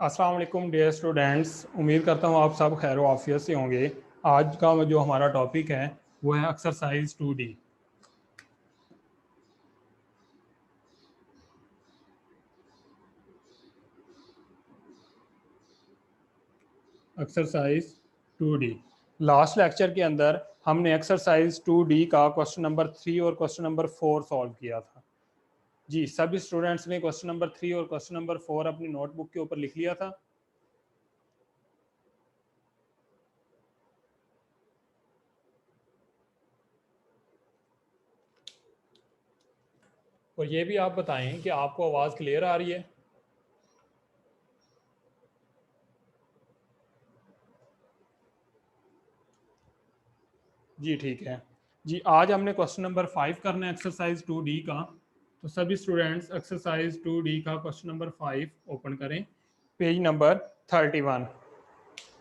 अस्सलाम वालेकुम dear students, उम्मीद करता हूँ आप सब खैर आफियत से होंगे। आज का जो हमारा टॉपिक है वो है exercise 2D। Exercise 2D। Last lecture के अंदर हमने एक्सरसाइज 2D का क्वेश्चन नंबर 3 और क्वेश्चन नंबर 4 सॉल्व किया था। जी, सभी स्टूडेंट्स ने क्वेश्चन नंबर 3 और क्वेश्चन नंबर 4 अपनी नोटबुक के ऊपर लिख लिया था। और ये भी आप बताएं कि आपको आवाज़ क्लियर आ रही है। जी ठीक है जी। आज हमने क्वेश्चन नंबर 5 करना है एक्सरसाइज 2D का। तो सभी स्टूडेंट्स एक्सरसाइज 2D का क्वेश्चन नंबर 5 ओपन करें, पेज नंबर 31।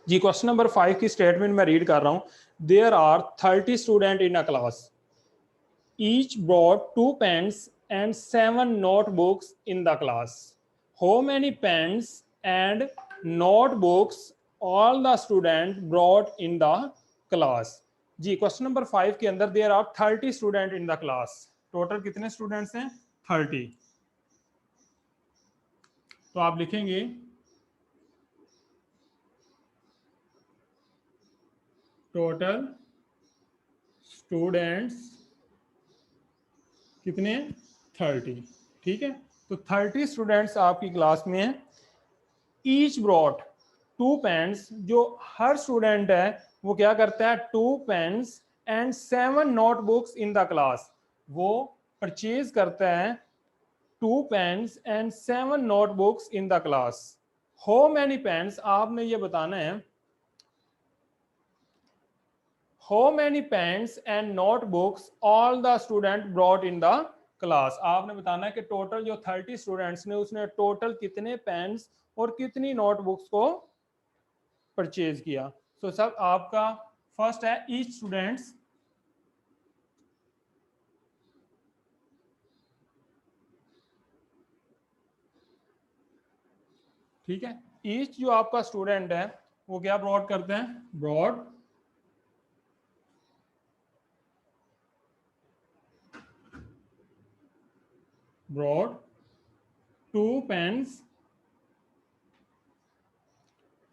जी, क्वेश्चन नंबर 5 की स्टेटमेंट मैं रीड कर रहा हूँ। There are 30 student in a class, each brought 2 pens and 7 notebooks in the class. How many pens and notebooks all the student brought in the class? जी, question number 5 के अंदर there are 30 student in the class. Total कितने students हैं? 30। तो आप लिखेंगे total students कितने? 30। ठीक है, तो 30 स्टूडेंट्स आपकी क्लास में हैं। ईच ब्रॉट 2 पेन्स, जो हर स्टूडेंट है वो क्या करता है? 2 pens and 7 notebooks in the class. वो परचेज करता है 2 pens and 7 notebooks in the class. How many pens, आपने ये बताना है how many pens and notebooks all the student brought in the class. आपने बताना है कि टोटल जो 30 स्टूडेंट्स ने उसने टोटल कितने पेन्स और कितनी नोटबुक्स को परचेज किया। तो सब आपका फर्स्ट है ईच स्टूडेंट्स। ठीक है, ईच जो आपका स्टूडेंट है वो क्या ब्रॉड करते हैं? Brought brought 2 pens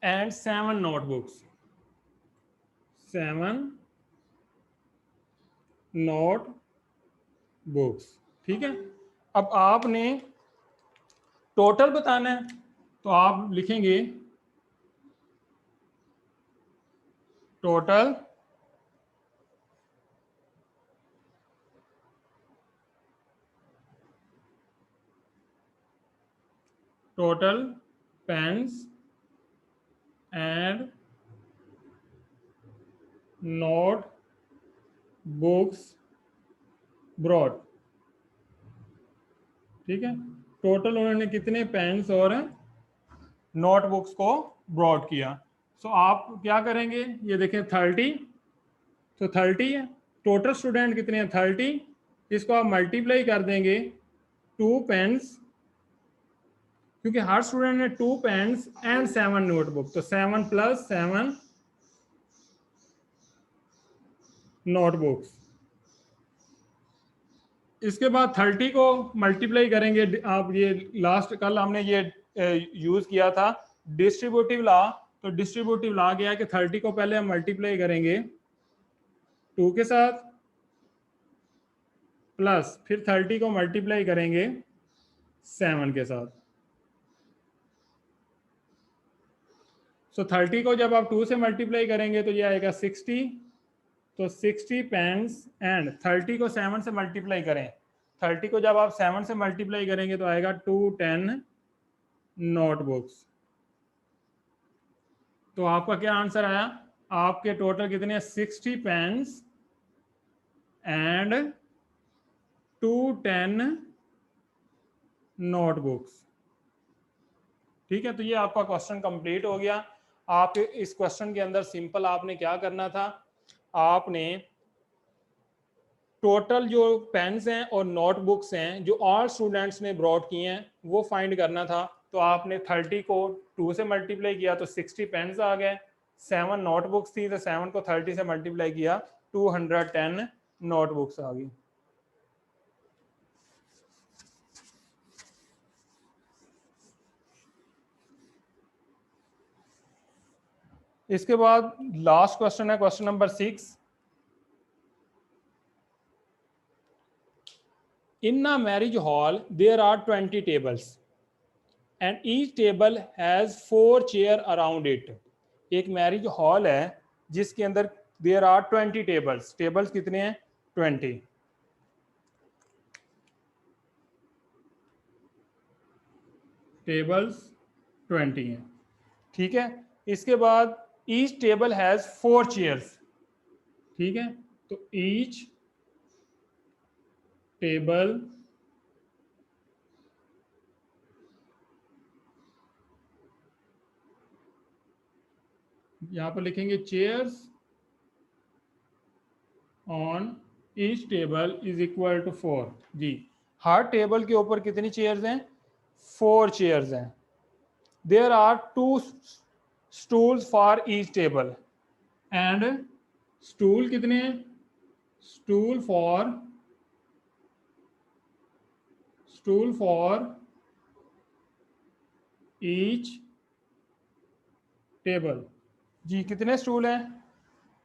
and 7 notebooks. 7 notebooks. ठीक है, अब आपने टोटल बताना है तो आप लिखेंगे total total pens and notebooks brought. ठीक है, टोटल उन्होंने कितने पेन्स और नोटबुक्स को ब्रॉड किया। सो आप क्या करेंगे? ये देखें 30, तो 30 है। टोटल स्टूडेंट कितने हैं? 30। इसको आप मल्टीप्लाई कर देंगे 2 पेन्स, क्योंकि हर स्टूडेंट ने 2 पेन्स एंड 7 नोटबुक, तो 7 प्लस 7 नोटबुक्स। इसके बाद 30 को मल्टीप्लाई करेंगे। आप ये लास्ट कल हमने ये यूज किया था डिस्ट्रीब्यूटिव लॉ। तो डिस्ट्रीब्यूटिव लॉ क्या है कि 30 को पहले हम मल्टीप्लाई करेंगे 2 के साथ, प्लस फिर 30 को मल्टीप्लाई करेंगे 7 के साथ। सो 30 को जब आप 2 से मल्टीप्लाई करेंगे तो ये आएगा 60। तो 60 पेन्स एंड 30 को 7 से मल्टीप्लाई करें। 30 को जब आप 7 से मल्टीप्लाई करेंगे तो आएगा 210 नोटबुक्स। तो आपका क्या आंसर आया? आपके टोटल कितने? 60 पेन्स एंड 210 नोटबुक्स। ठीक है, तो ये आपका क्वेश्चन कंप्लीट हो गया। आप इस क्वेश्चन के अंदर सिंपल आपने क्या करना था? आपने टोटल जो पेन्स हैं और नोटबुक्स हैं जो ऑल स्टूडेंट्स ने ब्रॉड किए हैं वो फाइंड करना था। तो आपने 30 को 2 से मल्टीप्लाई किया तो 60 पेन्स आ गए, 7 नोटबुक्स थी तो 7 को 30 से मल्टीप्लाई किया 210 नोटबुक्स आ गई। इसके बाद लास्ट क्वेश्चन है question number 6। In a marriage hall, there are 20 tables and each table has 4 chairs around it. एक मैरिज हॉल है जिसके अंदर there are 20 tables. Tables कितने हैं? 20. Tables 20 हैं, ठीक है। इसके बाद each table has 4 chairs, ठीक है। तो each table यहां पर लिखेंगे chairs on each table is equal to 4। जी, हर टेबल के ऊपर कितनी चेयर्स हैं? 4 चेयर्स हैं। There are 2 stools for each table and stool कितने हैं? Stool for each table. जी, कितने स्टूल हैं?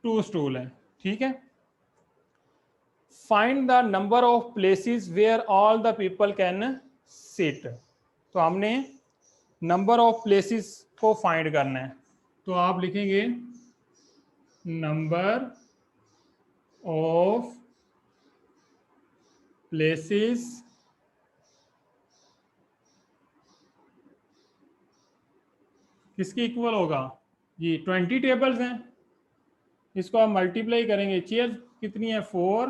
2 स्टूल हैं, ठीक है। Find the number of places where all the people can sit. तो हमने नंबर ऑफ प्लेसेस को फाइंड करना है, तो आप लिखेंगे नंबर ऑफ प्लेसेस किसके इक्वल होगा? जी, 20 टेबल्स हैं, इसको आप मल्टीप्लाई करेंगे। चेयर कितनी है? 4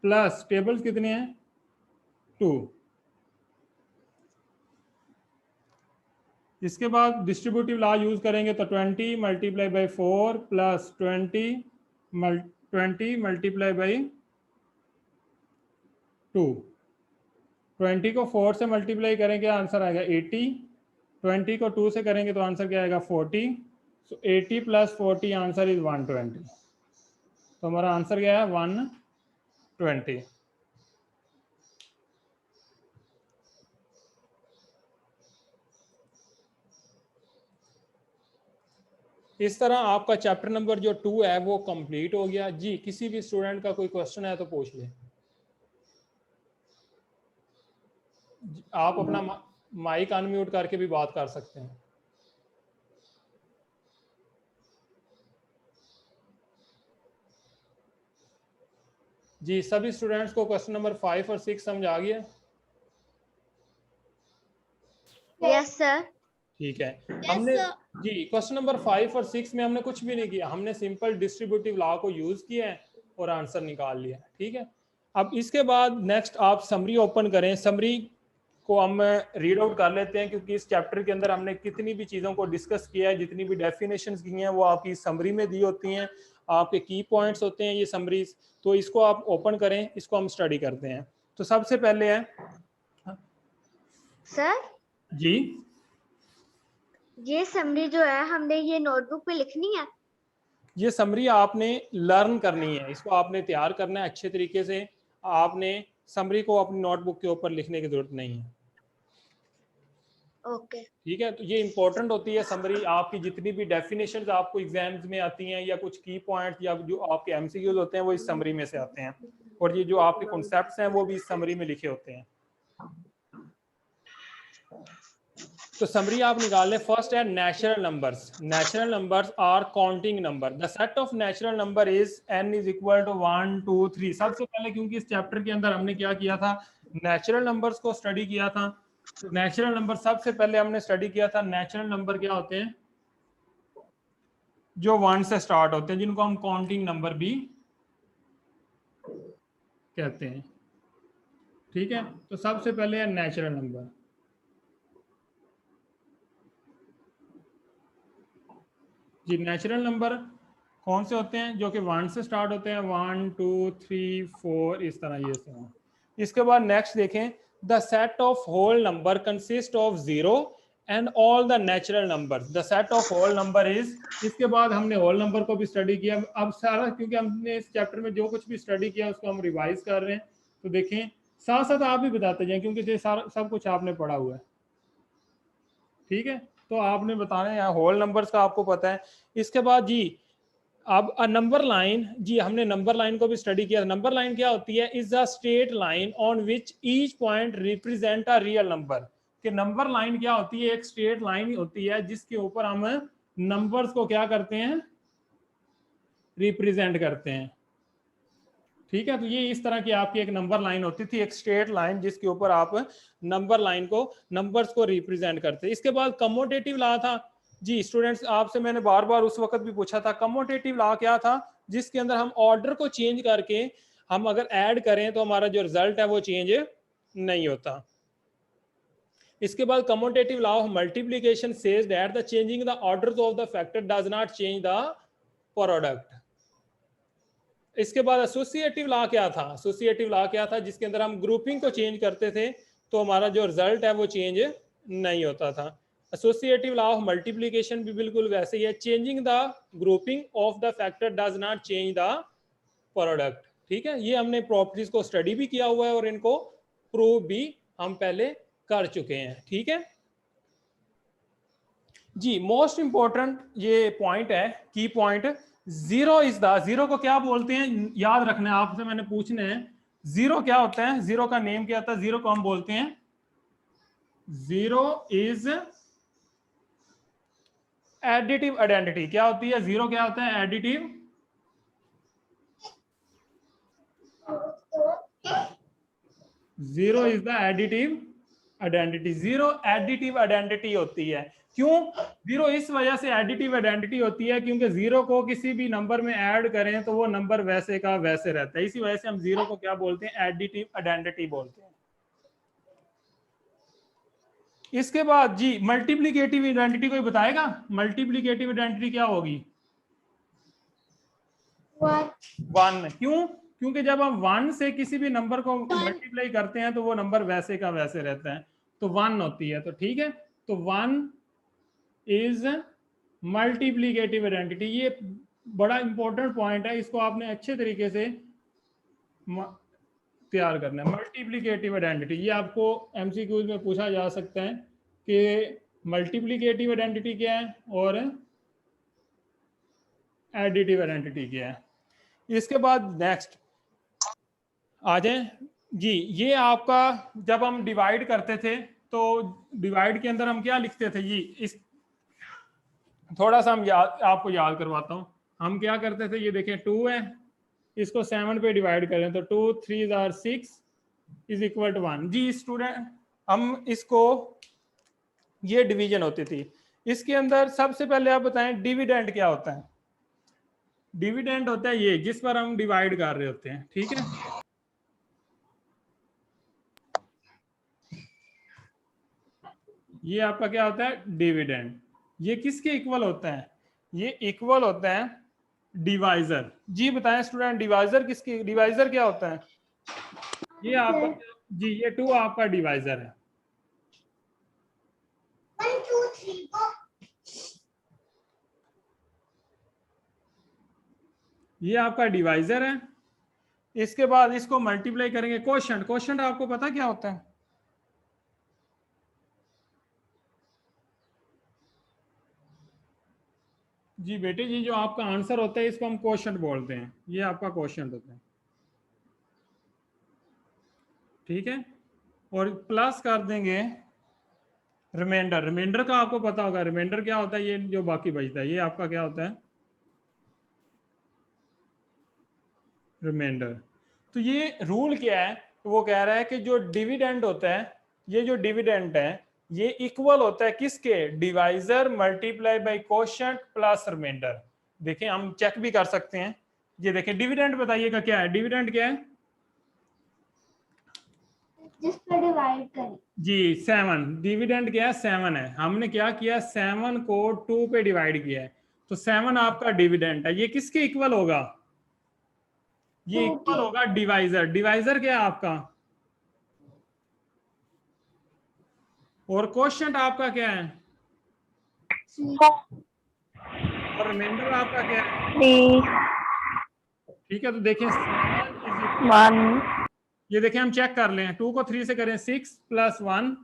प्लस टेबल्स कितने हैं? 2। इसके बाद डिस्ट्रीब्यूटिव लॉ यूज करेंगे तो 20 multiply by 4 plus 20 multiply by 2। 20 को 4 से मल्टीप्लाई करेंगे आंसर आएगा 80, 20 को 2 से करेंगे तो आंसर क्या आएगा? 40। सो 80 प्लस 40 आंसर इज 120। तो हमारा आंसर क्या है? 120। इस तरह आपका चैप्टर नंबर जो 2 है वो कंप्लीट हो गया। जी, किसी भी स्टूडेंट का कोई क्वेश्चन है तो पूछ ले। आप अपना माइक अनम्यूट करके भी बात कर सकते हैं। जी, सभी स्टूडेंट्स को क्वेश्चन नंबर 5 और 6 समझ आ गया? Yes sir. ठीक है। हमने जी क्वेश्चन नंबर 5 और 6 में हमने कुछ भी नहीं किया, हमने सिंपल डिस्ट्रीब्यूटिव लॉ को यूज किया है और आंसर निकाल लिया, ठीक है। अब इसके बाद नेक्स्ट आप समरी ओपन करें। समरी को हम रीड आउट कर लेते हैं, क्योंकि इस चैप्टर के अंदर हमने कितनी भी चीज़ों को डिस्कस किया है, जितनी भी डेफिनेशंस की हैं वो आपकी समरी में दी होती हैं, आपके की पॉइंट्स होते हैं ये समरीज। तो इसको आप ओपन करें, इसको हम स्टडी करते हैं। तो सबसे पहले है सर जी, ये समरी जो है हमने ये नोटबुक पे लिखनी है? ये समरी आपने लर्न करनी है, इसको आपने तैयार करना है अच्छे तरीके से। आपने समरी को अपनी नोटबुक के ऊपर लिखने की जरूरत नहीं है, ओके ठीक है। तो ये इंपॉर्टेंट होती है समरी। आपकी जितनी भी डेफिनेशंस आपको एग्जाम्स में आती हैं या कुछ की पॉइंट्स या जो आपके एमसीक्यूज होते हैं वो इस समरी में से आते हैं, और ये जो आपके कॉन्सेप्ट्स हैं वो भी इस समरी में लिखे होते हैं। तो समरी आप निकाल लें। फर्स्ट है natural numbers. Natural numbers are counting number. The set of natural number is n is equal to 1 2 3। सबसे पहले क्योंकि इस चैप्टर के अंदर हमने क्या किया था? नेचुरल नंबर्स को स्टडी किया था। नेचुरल नंबर सबसे पहले हमने स्टडी किया था। नेचुरल नंबर क्या होते हैं? जो 1 से स्टार्ट होते हैं, जिनको हम काउंटिंग नंबर भी कहते हैं, ठीक है। तो सबसे पहले है नेचुरल नंबर। जी, नेचुरल नंबर कौन से होते हैं? जो कि 1 से स्टार्ट होते हैं, 1 2 3 4 इस तरह ये सब। इसके बाद नेक्स्ट देखें, the set of whole number consist of 0 and all the natural number, the set of whole number is. इसके बाद हमने होल नंबर को भी स्टडी किया। अब सारा, क्योंकि हमने इस चैप्टर में जो कुछ भी स्टडी किया उसको हम रिवाइज कर रहे हैं, तो देखें साथ साथ आप भी बताते जाएं, क्योंकि ये सारा सब कुछ आपने पढ़ा हुआ है। ठीक है, तो आपने बताना है, यहाँ होल नंबर्स का आपको पता है। इसके बाद जी अब नंबर लाइन, जी हमने नंबर लाइन को भी स्टडी किया। नंबर लाइन क्या होती है? Is a straight line on which each point represent a real number. कि नंबर लाइन क्या होती है? एक स्ट्रेट लाइन होती है जिसके ऊपर हम नंबर्स को क्या करते हैं? रिप्रेजेंट करते हैं। ठीक है, तो ये इस तरह की आपकी एक नंबर लाइन होती थी, एक स्ट्रेट लाइन जिसके ऊपर आप नंबर लाइन को, नंबर्स को रिप्रेजेंट करते। इसके बाद कमोटेटिव लॉ था। जी स्टूडेंट्स, आपसे मैंने बार बार उस वक्त भी पूछा था, कमोटेटिव लॉ क्या था? जिसके अंदर हम ऑर्डर को चेंज करके हम अगर ऐड करें तो हमारा जो रिजल्ट है वो चेंज नहीं होता। इसके बाद commutative law of multiplication says that the changing the orders of the factor does not change the product. इसके बाद एसोसिएटिव लॉ क्या था? एसोसिएटिव लॉ क्या था? जिसके अंदर हम ग्रुपिंग को चेंज करते थे तो हमारा जो रिजल्ट है वो चेंज नहीं होता था। एसोसिएटिव लॉ ऑफ मल्टीप्लिकेशन भी बिल्कुल वैसे ही है, changing the grouping of the factor does not change the product. ठीक है, ये हमने प्रॉपर्टीज को स्टडी भी किया हुआ है और इनको प्रूव भी हम पहले कर चुके हैं। ठीक है जी, मोस्ट इंपॉर्टेंट ये पॉइंट है, की point, zero is the, zero को क्या बोलते हैं? याद रखना है आपसे, मैंने पूछना है जीरो क्या होता है, जीरो का नेम क्या होता है? जीरो को हम बोलते हैं, जीरो इज एडिटिव आइडेंटिटी। क्या होती है जीरो? क्या होता है? Additive. Zero is the additive identity. Zero additive identity होती है। क्यों जीरो इस वजह से एडिटिव आइडेंटिटी होती है? क्योंकि जीरो को किसी भी नंबर में ऐड करें तो वो नंबर वैसे का वैसे रहता है। इसी वजह से हम जीरो को क्या बोलते हैं? एडिटिव आइडेंटिटी बोलते हैं। इसके बाद जी मल्टीप्लिकेटिव आइडेंटिटी कोई बताएगा? मल्टीप्लिकेटिव आइडेंटिटी क्या होगी? वन। क्यों? क्योंकि जब हम वन से किसी भी नंबर को मल्टीप्लाई करते हैं तो वो नंबर वैसे का वैसे रहता है, तो वन होती है। तो ठीक है, तो वन इज मल्टीप्लिकेटिव आइडेंटिटी। ये बड़ा इंपॉर्टेंट पॉइंट है, इसको आपने अच्छे तरीके से तैयार करना है। मल्टीप्लिकेटिव आइडेंटिटी, ये आपको एमसीक्यूज में पूछा जा सकता है कि मल्टीप्लिकेटिव आइडेंटिटी क्या है और एडिटिव आइडेंटिटी क्या है। इसके बाद नेक्स्ट आ जाए जी, ये आपका जब हम डिवाइड करते थे तो डिवाइड के अंदर हम क्या लिखते थे जी? इस थोड़ा सा हम आपको याद करवाता हूँ। हम क्या करते थे, ये देखें 2 है, इसको 7 पे डिवाइड करें तो 2 3 आर 6 इज इक्वल टू 1। जी स्टूडेंट, हम इसको, ये डिवीजन होती थी। इसके अंदर सबसे पहले आप बताएं डिविडेंड क्या होता है? डिविडेंड होता है ये जिस पर हम डिवाइड कर रहे होते हैं। ठीक है, ये आपका क्या होता है? डिविडेंड। ये किसके इक्वल होता है? ये इक्वल होता है डिवाइजर। जी बताएं स्टूडेंट, डिवाइजर किसकी, डिवाइजर क्या होता है? ये आपका जी, ये 2 आपका डिवाइजर है। 1 2 3 4। ये आपका डिवाइजर है। इसके बाद इसको मल्टीप्लाई करेंगे कोशेंट। कोशेंट आपको पता क्या होता है? जी बेटे जी, जो आपका आंसर होता है इसको हम कोशेंट बोलते हैं। ये आपका कोशेंट होता है। ठीक है, और प्लस कर देंगे रिमाइंडर। रिमाइंडर का आपको पता होगा, रिमाइंडर क्या होता है? ये जो बाकी बचता है, ये आपका क्या होता है? रिमाइंडर। तो ये रूल क्या है? तो वो कह रहा है कि जो डिविडेंड होता है, ये जो डिविडेंड है ये इक्वल होता है किसके? Divisor multiply by quotient plus remainder. देखें, हम चेक भी कर सकते हैं। ये देखें डिविडेंड, बताइएगा क्या है? डिविडेंड क्या है? जिस पर डिवाइड करें जी 7। डिविडेंड क्या है? 7 है। हमने क्या किया? 7 को 2 पे डिवाइड किया है, तो 7 आपका डिविडेंड है। ये किसके इक्वल होगा? ये इक्वल होगा डिवाइजर। डिवाइजर क्या है आपका? और क्वोशिएंट आपका क्या है, 3. और रिमाइंडर आपका क्या है, 3, ठीक है। तो देखें 7 इज इक्वल, 1, ये देखें हम चेक कर लें, 2 को 3 से करें 6 + 1,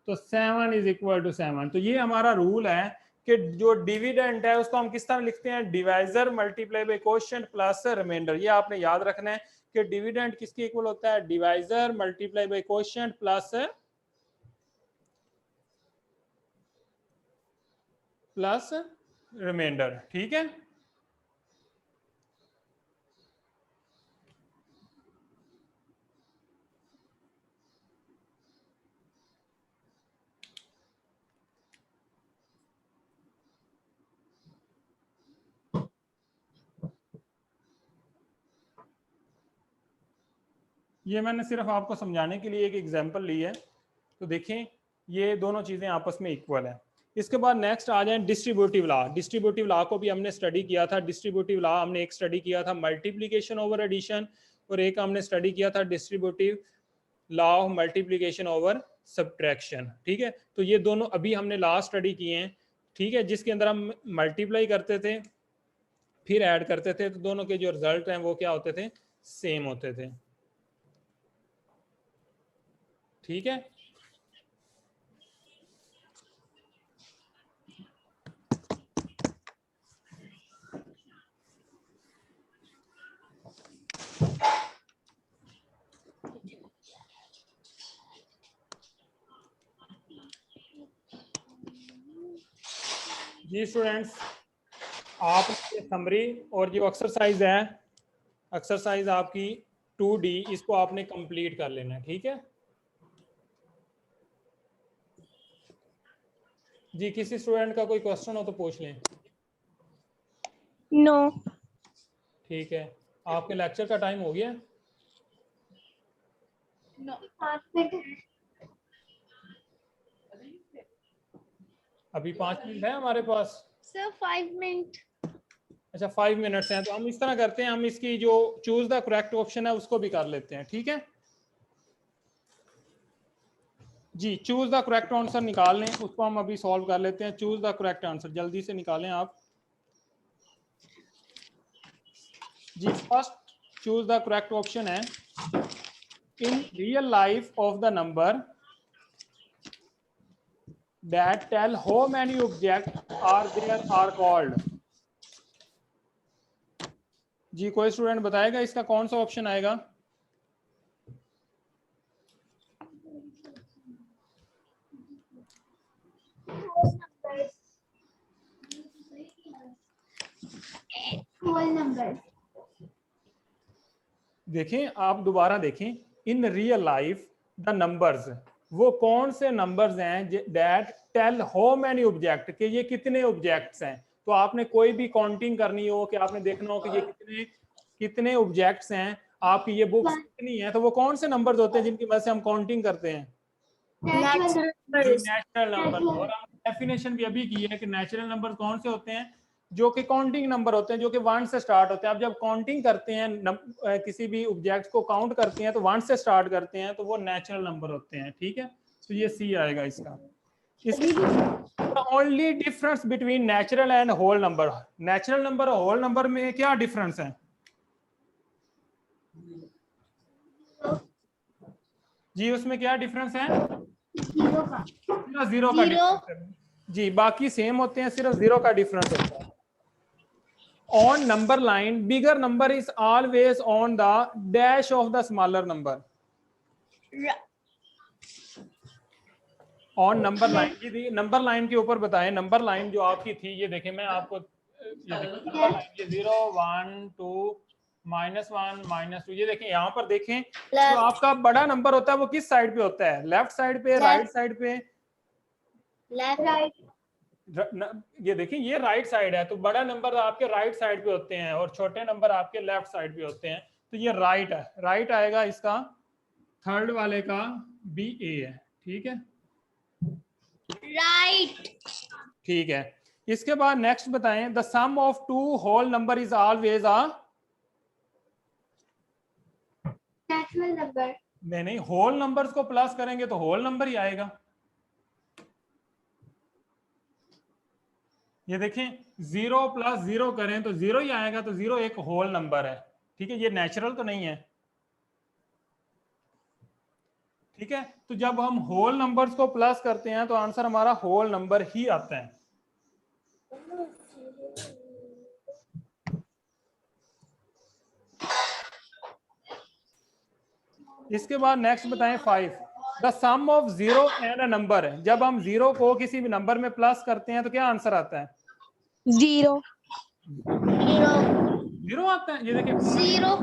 तो 7 इज इक्वल टू 7। तो ये हमारा रूल है कि जो डिविडेंड है उसको हम किस तरह लिखते हैं, divisor multiply by quotient plus remainder. ये आपने याद रखना है कि डिविडेंड किसके इक्वल होता है, divisor multiply by quotient plus remainder, ठीक है। ये मैंने सिर्फ आपको समझाने के लिए एक एग्जांपल ली है। तो देखें ये दोनों चीजें आपस में इक्वल है। इसके बाद नेक्स्ट आ जाए डिस्ट्रीब्यूटिव लॉ। डिस्ट्रीब्यूटिव लॉ को भी हमने स्टडी किया था। डिस्ट्रीब्यूटिव लॉ हमने एक स्टडी किया था मल्टीप्लिकेशन ओवर एडिशन, और एक हमने स्टडी किया था distributive law of multiplication over subtraction, ठीक है। तो ये दोनों अभी हमने लास्ट स्टडी किए हैं, ठीक है, जिसके अंदर हम मल्टीप्लाई करते थे फिर ऐड करते थे, तो दोनों के जो रिजल्ट हैं वो क्या होते थे, सेम होते थे, ठीक है। जी स्टूडेंट्स, आप समरी और जो एक्सरसाइज है, एक्सरसाइज आपकी 2D, इसको आपने कंप्लीट कर लेना है, ठीक है। जी किसी स्टूडेंट का कोई क्वेश्चन हो तो पूछ लें। नो, ठीक है, आपके लेक्चर का टाइम हो गया। अभी 5 मिनट है हमारे पास। Sir, 5 minutes. अच्छा 5 मिनट्स हैं, तो हम इस तरह करते हैं, हम इसकी जो चूज द करेक्ट ऑप्शन है उसको भी कर लेते हैं, ठीक है। जी चूज द करेक्ट आंसर निकाल लें, उसको हम अभी सॉल्व कर लेते हैं। चूज द करेक्ट आंसर जल्दी से निकालें आप। जी first choose the correct option है, in real life of the number that tell how many objects are there are called। जी कोई स्टूडेंट बताएगा इसका कौन सा ऑप्शन आएगा। Whole numbers. देखें आप दोबारा देखें, in real life the numbers, वो कौन से नंबर्स हैं that tell how many object, के ये कितने ऑब्जेक्ट्स हैं। तो आपने कोई भी काउंटिंग करनी हो, कि आपने देखना हो कि ये कितने कितने ऑब्जेक्ट्स हैं, आपकी ये बुक्स कितनी है, तो वो कौन से नंबर्स होते हैं जिनकी वजह से हम काउंटिंग करते हैं, नेचुरल नंबर। और हमने डेफिनेशन भी अभी की है कि नेचुरल नंबर कौन से होते हैं, जो कि काउंटिंग नंबर होते हैं, जो कि 1 से स्टार्ट होते हैं। अब जब काउंटिंग करते हैं, किसी भी ऑब्जेक्ट को काउंट करते हैं तो 1 से स्टार्ट करते हैं, तो वो नेचुरल नंबर होते हैं, ठीक है। तो ये सी आएगा इसका। Only difference between natural and whole number, natural number और होल नंबर में क्या डिफरेंस है। जी उसमें क्या डिफरेंस है, Zero का. सिर्फ 0 का डिफरेंस है। जी बाकी सेम होते हैं, सिर्फ 0 का डिफरेंस होता है। On number line, bigger number is always on the dash of the smaller number. On number line, जी नंबर लाइन के ऊपर बताएं, नंबर लाइन जो आपकी थी, ये देखें मैं आपको, ये देखें नंबर लाइन, ये 0 1 2 -1 -2, ये देखें यहाँ पर देखें, जो आपका बड़ा नंबर होता है वो किस साइड पे होता है, लेफ्ट साइड पे, राइट साइड पे, Right. ये देखिए ये राइट साइड है, तो बड़ा नंबर आपके राइट साइड पे होते हैं और छोटे नंबर आपके लेफ्ट साइड पे होते हैं। तो ये राइट है, राइट आएगा इसका, थर्ड वाले का बी ए है, ठीक है। Right. ठीक है, इसके बाद नेक्स्ट बताएं, the sum of two whole number is always a, Natural number. नहीं होल नंबर्स को प्लस करेंगे तो होल नंबर ही आएगा। ये देखें 0 + 0 करें तो 0 ही आएगा, तो 0 एक होल नंबर है, ठीक है, ये नेचुरल तो नहीं है, ठीक है। तो जब हम होल नंबर्स को प्लस करते हैं तो आंसर हमारा होल नंबर ही आता है। इसके बाद नेक्स्ट बताएं 5, the sum of 0 and a number. जब हम 0 को किसी भी नंबर में प्लस करते हैं तो क्या आंसर आता है? 0 0 0 आता है। ये देखिए 0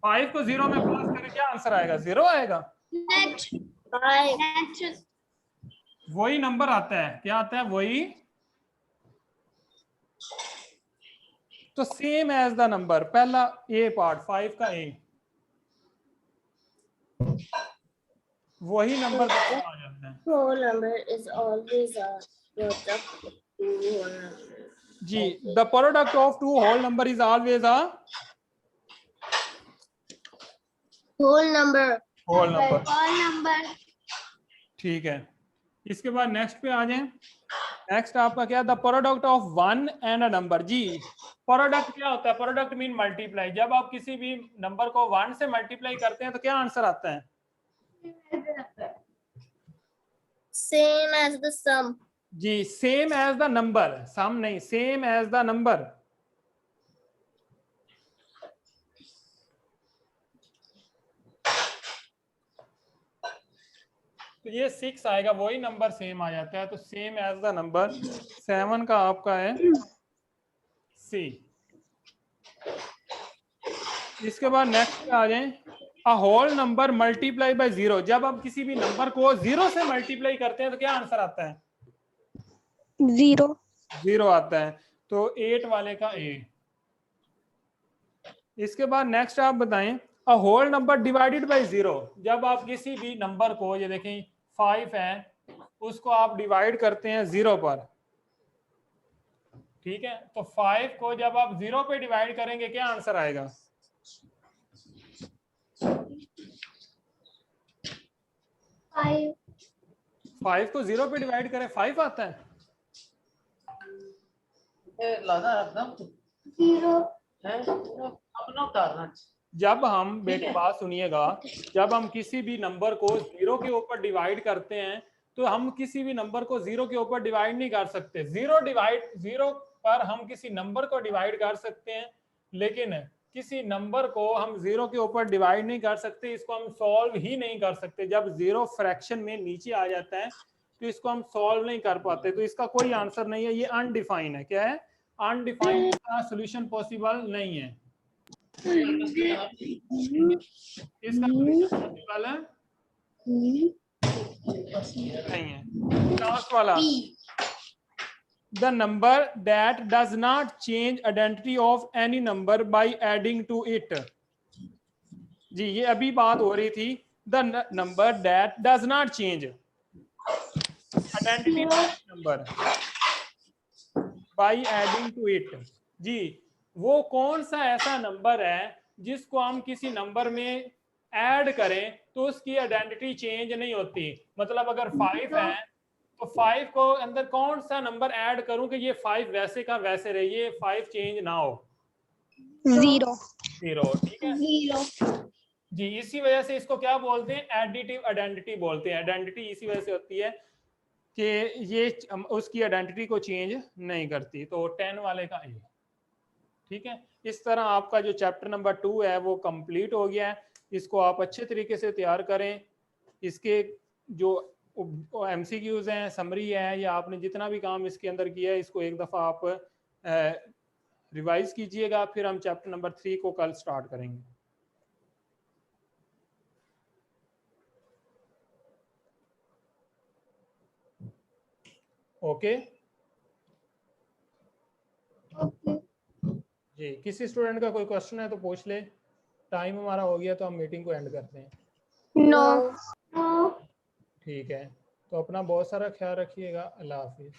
5 को 0 में प्लस करें, क्या आंसर आएगा? 0 आएगा। नेट 5 वही नंबर आता है, क्या आता है? वही। तो सेम एज द नंबर, पहला ए पार्ट 5 का ए, वही नंबर आ जाता है। whole number is always a product of two whole numbers. जी, the product of two whole number is always a Whole number. Whole number. Whole number. ठीक है, इसके बाद नेक्स्ट पे आ जाएं। नेक्स्ट आपका क्या? The product of 1 and a number. जी, प्रोडक्ट क्या होता है? Product mean multiply. जब आप किसी भी नंबर को 1 से मल्टीप्लाई करते हैं तो क्या आंसर आता है? Same as the sum. जी, same as the number, sum नहीं, सेम एज द नंबर। तो ये 6 आएगा, वही नंबर सेम आ जाता है, तो सेम एज द नंबर 7 का आपका है सी। इसके बाद नेक्स्ट पे आ जाएं, a whole number multiply by 0। जब आप किसी भी नंबर को 0 से मल्टीप्लाई करते हैं तो क्या आंसर आता है? 0 0 आता है, तो 8 वाले का ए। इसके बाद नेक्स्ट आप बताएं, a whole number divided by 0। जब आप किसी भी नंबर को, ये देखें 5 है, उसको आप डिवाइड करते हैं 0 पर, ठीक है, तो 5 को जब आप 0 पे डिवाइड करेंगे क्या आंसर आएगा? 5 को 0 पे डिवाइड करें 5 आता है। 0 जब हम, बेटे बात सुनिएगा, जब हम किसी भी नंबर को 0 के ऊपर डिवाइड करते हैं तो हम किसी भी नंबर को 0 के ऊपर डिवाइड नहीं कर सकते। 0 पर हम किसी नंबर को डिवाइड कर सकते हैं, लेकिन किसी नंबर को हम 0 के ऊपर डिवाइड नहीं कर सकते, इसको हम सॉल्व ही नहीं कर सकते। जब 0 फ्रैक्शन में नीचे आ जाता है तो इसको हम सॉल्व नहीं कर पाते, तो इसका कोई आंसर नहीं है, ये अनडिफाइंड है। क्या है? अनडिफाइंड, इसका सॉल्यूशन पॉसिबल नहीं है। इसका पॉसिबल है नहीं है। लास्ट वाला, the number that does not change identity of any number by adding to it. जी, ये अभी बात हो रही थी, the number that does not change identity number by adding to it. जी, वो कौन सा ऐसा नंबर है जिसको हम किसी नंबर में ऐड करें तो उसकी आइडेंटिटी चेंज नहीं होती? मतलब अगर 5 है तो 5 को अंदर कौन सा नंबर ऐड करूं कि ये 5 वैसे का वैसे रहे, ये 5 चेंज ना हो? 0 ठीक है जी, इसी वजह से इसको क्या बोलते हैं? एडिटिव आइडेंटिटी बोलते हैं। आइडेंटिटी इसी वजह से होती है कि ये उसकी आइडेंटिटी को चेंज नहीं करती। तो 10 वाले का ए। ठीक है, इस तरह आपका जो चैप्टर नंबर 2 है वो कंप्लीट हो गया है। इसको आप अच्छे तरीके से तैयार करें। इसके जो MCQs हैं, समरी है, या आपने जितना भी काम इसके अंदर किया है, इसको एक दफ़ा आप रिवाइज कीजिएगा। फिर हम चैप्टर नंबर 3 को कल स्टार्ट करेंगे। ओके जी, किसी स्टूडेंट का कोई क्वेश्चन है तो पूछ ले। टाइम हमारा हो गया तो हम मीटिंग को एंड करते हैं। No ठीक है, तो अपना बहुत सारा ख्याल रखिएगा। अल्लाह हाफिज़।